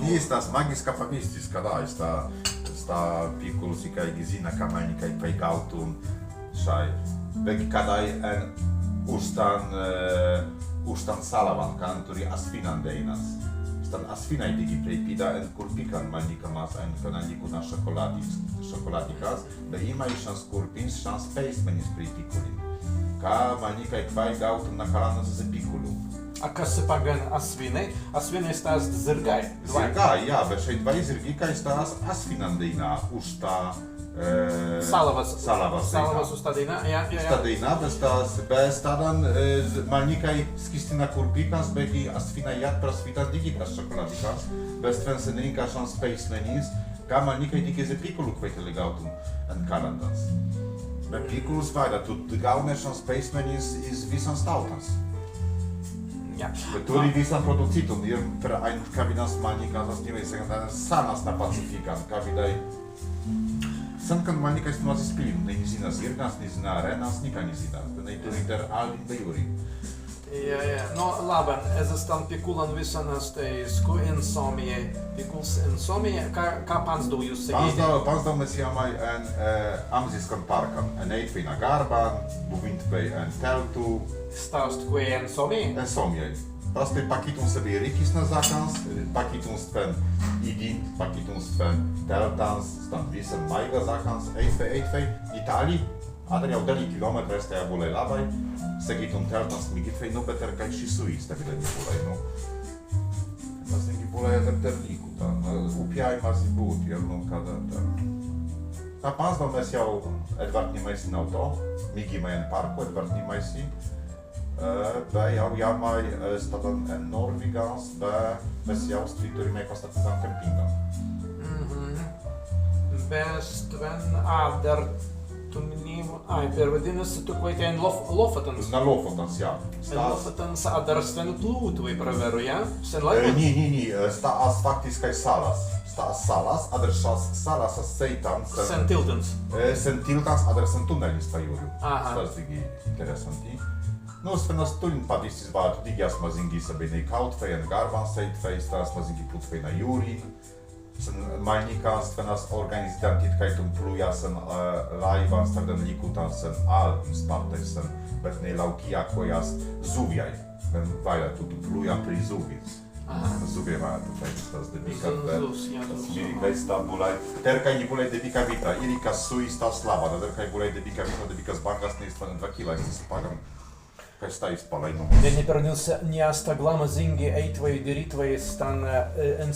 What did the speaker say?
Nii stas magis kapamistis, kada sta pikulus ikai gizina kamelnika ikai gautun, shai. Begi kadai en ustan salavan kanturi asfinan deinas. Stan asfinai digi preipida en kurpikan malnika mas en kananiku na chocoladikas, be ima ishans kurpins shans peismenis preipikulin. Ka malnika ikai gautun na kalanas ze pikulu. A kas pagan asvinai? Asvinai stas zirgai. Zirgai, jā, bet šeit vai zirgikai stas asfinandeina usta Salavas ustadina, jā. Ustadina, bez tādan malnikai skistina kurpikas, begi asfina jat prasvitan digitas chocoladikas, bez tvenseninka šans peismenis, kā malnikai tiki ze pikulu kveiteli gautun en kalendans. Bet pikulus vaida, tu gaune šans peismenis is visans tautans. Ja. Tuli visam producitum, ir per ein kabinas malnika zasniwej sanas na pacifikan, kabidai Sankan malnika ist nuazis pilin, ne nizina zirgas, nizina arenas, nika nizina, ne tur inter alvin bejuri. Jā. No, labi, es esmu pikulan visanas teisku insomijai. Pikuls insomijai, kā pansdau jūs sagīti? Pansdau mēs jāmai en amziskan parkam, en eitvina garban, buvintpei en teltu. Stāst, ko ir insomija? Insomijai. Prastai pakituns sebi rikis na zakans, pakituns tven igint, pakituns tven teltans, stan visam maiga zakans, eitvei, Itali, adan jau 10 kilometri este abulei labai, segitun teltans migitvei, nu beter kai shisui stabile nibulei, nu. Tas nibulei ter liikuta, upiai masi būt, jer nu kada tā pansdau mēs jau Edvard nimaisi nav to, migimajen parku Edvard nimaisi, be jau jāmai stadan en Norvigans, be mēs jau strīturime pastatām kempingam. Bez tven, dar tu minėjim, per vadinasi, tu kvaitėjai Lofatans. Na Lofatans, jā. Lofatans, dar Sven plūtuvai praveru, jā? Sen laiku? Nī, stāsts faktiskai salas. Stāsts salas, adar šās salas seitans. Sen tiltans. Sen tiltans, adar sen tunelis pajūriu. Aha. Tas digi interesanti. Nu, Svenas tulin padis izvārtu digias mazingi sabinei kautvei en garban seitfei, stāsts mazingi putvei na jūrin. Sen malnikas Svenas organizitan titkaitum plujas sen laivan starden likutan sen alpin spartes sen, bet ne laukiakojas zuviai. Ben vaja tu pluja pri zuvis. Zuvie vaja tu tas dedikat, tas mirikai sta bulai. Terkai ni bulai dedikavita, irikas suis ta slava, terkai bulai dedikavita, dedikas bankas neistvan 2 kila, estis pagam. Kai stais palai nu. Ne per neasta glama zingi eitvai diritvai stan